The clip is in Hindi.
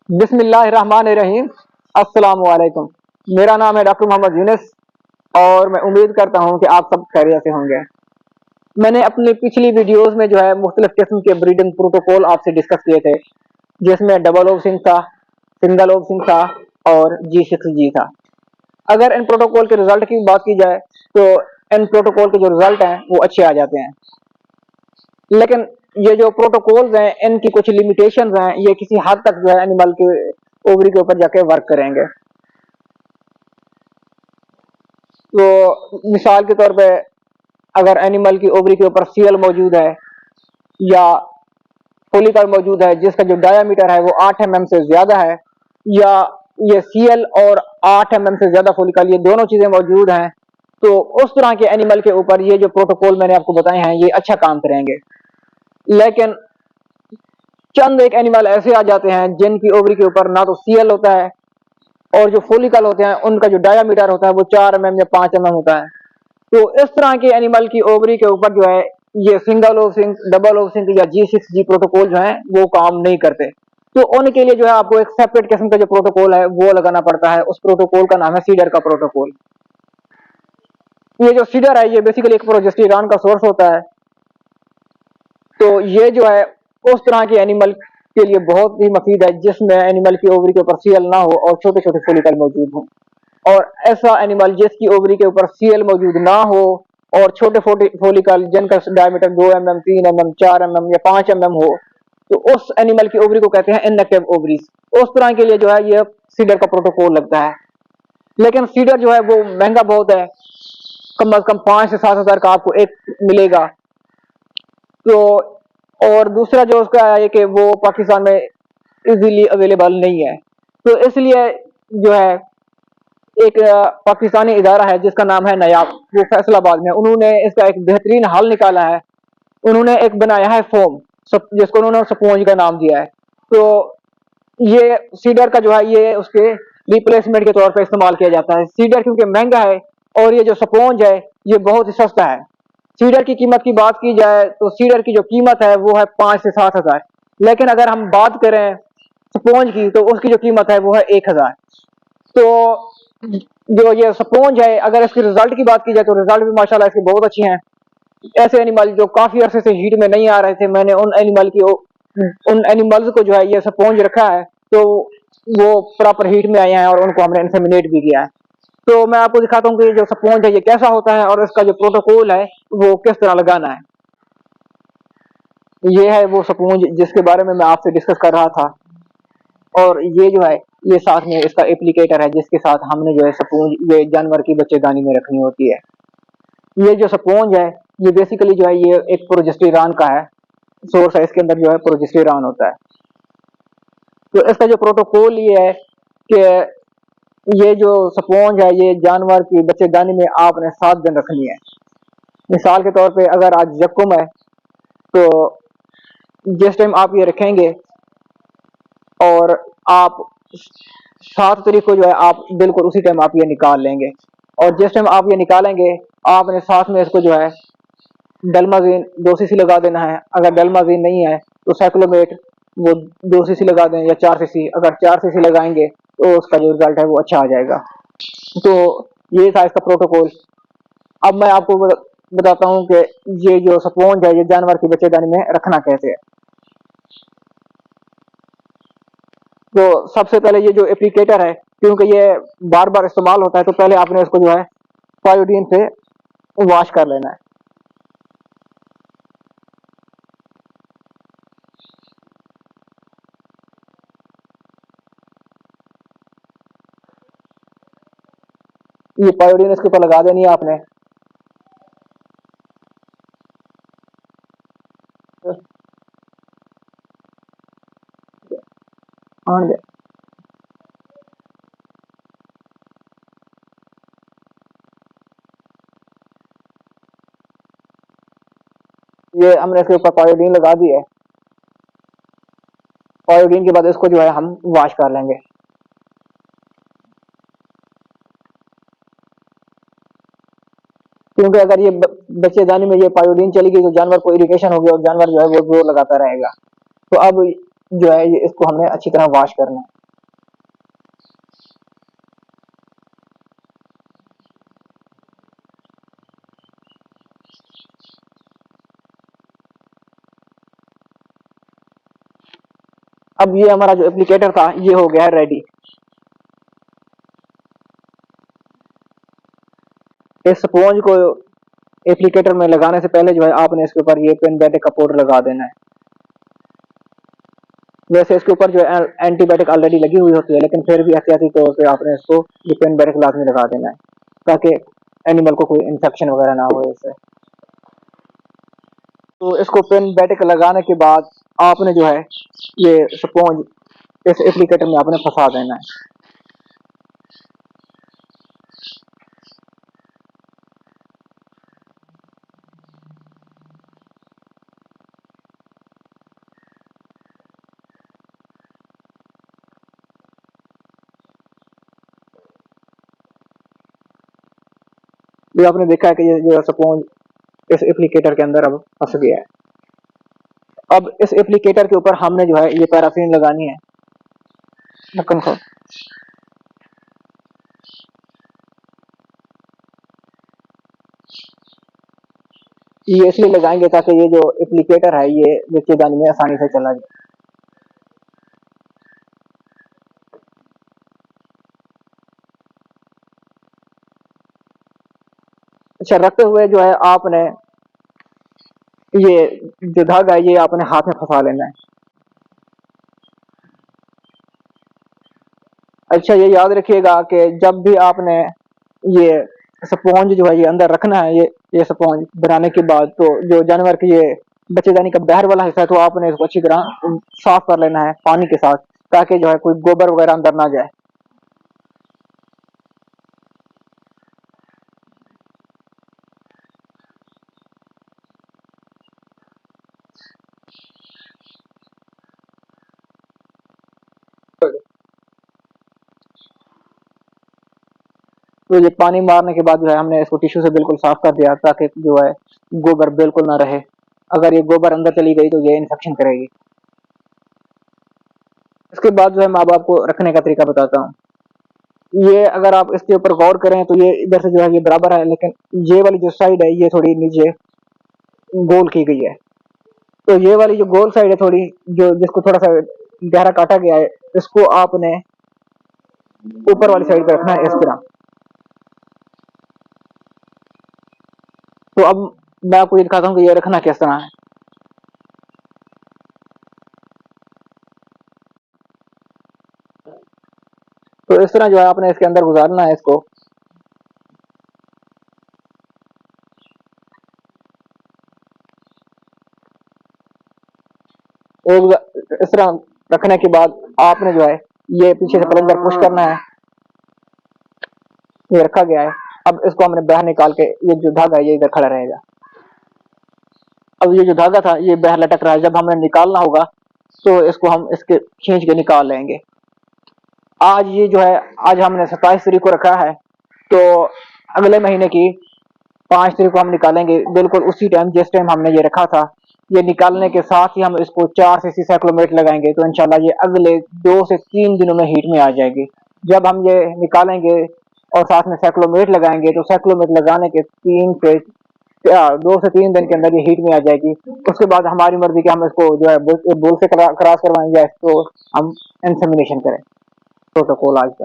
बिस्मिल्लाहिर्रहमानिर्रहीम। अस्सलाम वालेकुम। मेरा नाम है डॉक्टर मोहम्मद यूनुस और मैं उम्मीद करता हूँ कि आप सब खैरियत से होंगे। मैंने अपनी पिछली वीडियोस में जो है मुख्तलिफ किस्म के ब्रीडिंग प्रोटोकॉल आपसे डिस्कस किए थे, जिसमें डबल ओवसिंक था, सिंगल ओवसिंक था और G6G था। अगर इन प्रोटोकॉल के रिजल्ट की बात की जाए तो इन प्रोटोकॉल के जो रिजल्ट हैं वो अच्छे आ जाते हैं, लेकिन ये जो प्रोटोकॉल्स हैं इनकी कुछ लिमिटेशंस हैं। ये किसी हद तक जो है एनिमल के ओवरी के ऊपर जाके वर्क करेंगे। तो मिसाल के तौर पे अगर एनिमल की ओवरी के ऊपर सीएल मौजूद है या फोलिकल मौजूद है जिसका जो डायामीटर है वो 8 mm से ज्यादा है, या ये सीएल और 8 mm से ज्यादा फोलिकल, ये दोनों चीजें मौजूद हैं, तो उस तरह के एनिमल के ऊपर ये जो प्रोटोकॉल मैंने आपको बताए हैं ये अच्छा काम करेंगे। लेकिन चंद एक एनिमल ऐसे आ जाते हैं जिनकी ओवरी के ऊपर ना तो सीएल होता है और जो फोलिकल होते हैं उनका जो डायामीटर होता है वो 4 mm या 5 mm होता है। तो इस तरह के एनिमल की ओवरी के ऊपर जो है ये सिंगल ओवसिंक, डबल ओवसिंक या G6G प्रोटोकॉल जो है वो काम नहीं करते। तो उनके लिए जो है आपको एक सेपरेट किस्म का जो प्रोटोकॉल है वो लगाना पड़ता है। उस प्रोटोकॉल का नाम है सीडर का प्रोटोकॉल। ये जो सीडर है ये बेसिकली एक प्रोजेस्टेरॉन का सोर्स होता है। तो ये जो है उस तरह के एनिमल के लिए बहुत ही मफीद है जिसमें एनिमल की ओवरी के ऊपर सीएल ना हो और छोटे छोटे फोलिकल मौजूद हो। और ऐसा एनिमल जिसकी ओवरी के ऊपर सीएल मौजूद ना हो और छोटे फोलिकल जिनका डायमीटर 2 mm, 3 mm, 4 mm या 5 mm हो, तो उस एनिमल की ओवरी को कहते हैं इनएक्टिव ओवरीज। उस तरह के लिए जो है ये सीडर का प्रोटोकॉल लगता है। लेकिन सीडर जो है वो महंगा बहुत है, कम से कम 5 से 7 हज़ार का आपको एक मिलेगा। तो और दूसरा जो उसका है कि वो पाकिस्तान में इजीली अवेलेबल नहीं है। तो इसलिए जो है एक पाकिस्तानी इदारा है जिसका नाम है नयाब, वो फैसलाबाद में, उन्होंने इसका एक बेहतरीन हल निकाला है। उन्होंने एक बनाया है फोम, जिसको उन्होंने स्पॉन्ज का नाम दिया है। तो ये सीडर का जो है ये उसके रिप्लेसमेंट के तौर पर इस्तेमाल किया जाता है। सीडर क्योंकि महंगा है और ये जो स्पॉन्ज है ये बहुत ही सस्ता है। सीडर की कीमत की बात की जाए तो सीडर की जो कीमत है वो है 5 से 7 हज़ार, लेकिन अगर हम बात करें स्पॉन्ज की तो उसकी जो कीमत है वो है 1,000। तो जो ये स्पॉन्ज है अगर इसके रिजल्ट की बात की जाए तो रिजल्ट भी माशाल्लाह इसके बहुत अच्छे हैं। ऐसे एनिमल जो काफी अरसे से हीट में नहीं आ रहे थे, मैंने उन एनिमल्स को जो है ये स्पॉन्ज रखा है तो वो प्रॉपर हीट में आए हैं और उनको हमने इंसेमिनेट भी किया है। तो मैं आपको दिखाता हूँ कि जो स्पॉन्ज है ये कैसा होता है और इसका जो प्रोटोकॉल है वो किस तरह लगाना है। ये है वो स्पॉन्ज जिसके बारे में मैं आपसे डिस्कस कर रहा था, और ये जो है ये साथ में इसका एप्लीकेटर है जिसके साथ हमने जो है स्पॉन्ज ये जानवर की बच्चेदानी में रखनी होती है। ये जो स्पॉन्ज है ये बेसिकली जो है ये एक प्रोजेस्टेरॉन का है, सोर्स है, इसके अंदर जो है प्रोजेस्टेरॉन होता है। तो इसका जो प्रोटोकॉल ये है कि ये जो स्पॉन्ज है ये जानवर की बच्चेदानी में आपने 7 दिन रखनी है। मिसाल के तौर पे अगर आज यक्कुम है तो जिस टाइम आप ये रखेंगे और आप 7 तारीख को जो है आप बिल्कुल उसी टाइम आप ये निकाल लेंगे, और जिस टाइम आप ये निकालेंगे आपने साथ में इसको जो है डलमाजीन 2 cc लगा देना है। अगर डलमाजीन नहीं है तो साइक्लोमेट वो 2 cc लगा दें या 4 cc। अगर 4 cc लगाएंगे तो उसका जो रिजल्ट है वो अच्छा आ जाएगा। तो ये था इसका प्रोटोकॉल। अब मैं आपको बताता हूँ कि ये जो स्पॉन्ज है ये जानवर की बच्चेदानी में रखना कैसे है। तो सबसे पहले ये जो एप्लीकेटर है क्योंकि ये बार बार इस्तेमाल होता है तो पहले आपने इसको जो है पायोडीन से वॉश कर लेना है। ये पायोडीन इसके ऊपर लगा देनी है आपने। ये हमने इसके ऊपर पायोडीन लगा दी है। पायोडीन के बाद इसको जो है हम वॉश कर लेंगे। क्योंकि अगर ये बच्चेदानी में ये पायोडीन चली गई तो जानवर को इरिटेशन होगी और जानवर जो है वो जोर लगाता रहेगा। तो अब जो है ये इसको हमने अच्छी तरह वॉश करना है। अब ये हमारा जो एप्लीकेटर था ये हो गया है रेडी। इस स्पॉन्ज को एप्लीकेटर में लगाने से पहले जो है आपने इसके ऊपर ये पेनबेटिक का पाउडर लगा देना है। वैसे इसके ऊपर जो है एंटीबायोटिक ऑलरेडी लगी हुई होती है, लेकिन फिर भी एहतियाती तौर पे आपने इसको ये पेनबेटिक लाजमी लगा देना है ताकि एनिमल को कोई इन्फेक्शन वगैरह ना हो इससे। तो इसको पेनबेटिक लगाने के बाद आपने जो है ये स्पॉन्ज इस एप्लीकेटर में आपने फंसा देना है। ये आपने देखा है कि ये जो स्पॉन्ज इस एप्लीकेटर के अंदर अब फंस गया है। अब इस एप्लीकेटर के ऊपर हमने जो है ये पैराफिन लगानी है। ढक्कन खोल। ये इसलिए लगाएंगे ताकि ये जो एप्लीकेटर है ये बच्चेदानी में आसानी से चला जाए। अच्छा, रखते हुए जो है आपने ये जो धागा है ये आपने हाथ में फंसा लेना है। अच्छा, ये याद रखिएगा कि जब भी आपने ये स्पॉन्ज जो है ये अंदर रखना है, ये स्पॉन्ज बनाने के बाद तो जो जानवर की ये बच्चेदानी का बाहर वाला हिस्सा है तो आपने इसको अच्छी तरह साफ कर लेना है पानी के साथ ताकि जो है कोई गोबर वगैरह अंदर ना जाए। तो ये पानी मारने के बाद जो है हमने इसको टिश्यू से बिल्कुल साफ कर दिया ताकि जो है गोबर बिल्कुल ना रहे। अगर ये गोबर अंदर चली गई तो ये इन्फेक्शन करेगी। इसके बाद जो है मैं अब आपको रखने का तरीका बताता हूँ। ये अगर आप इसके ऊपर गौर करें तो ये इधर से जो है ये बराबर है, लेकिन ये वाली जो साइड है ये थोड़ी नीचे गोल की गई है। तो ये वाली जो गोल साइड है थोड़ी, जो जिसको थोड़ा सा गहरा काटा गया है, इसको आपने ऊपर वाली साइड पे रखना है इस तरह। तो अब मैं आपको ये दिखाता हूँ कि ये रखना किस तरह है। तो इस तरह जो है आपने इसके अंदर गुजारना है इसको। इस तरह रखने के बाद आपने जो है ये पीछे से प्लंजर पुश करना है। ये रखा गया है। अब इसको हमने बाहर निकाल के ये जो धागा है ये इधर खड़ा रहेगा। अब ये जो धागा था ये बाहर लटक रहा है, जब हमने निकालना होगा तो इसको हम इसके खींच के निकाल लेंगे। आज ये जो है आज हमने 27 तारीख को रखा है, तो अगले महीने की 5 तारीख को हम निकालेंगे बिल्कुल उसी टाइम जिस टाइम हमने ये रखा था। ये निकालने के साथ ही हम इसको 4 से 6 साइक्लोमेट लगाएंगे तो इंशाल्लाह ये अगले 2 से 3 दिनों में हीट में आ जाएगी। जब हम ये निकालेंगे और साथ में साइक्लोमेट लगाएंगे तो साइक्लोमेट लगाने के 2 से 3 दिन के अंदर ये हीट में आ जाएगी। उसके बाद हमारी मर्जी कि हम इसको जो है बुल से क्रॉस करवाएं या इसको हम इंसेमिनेशन करें। प्रोटोकॉल आज का।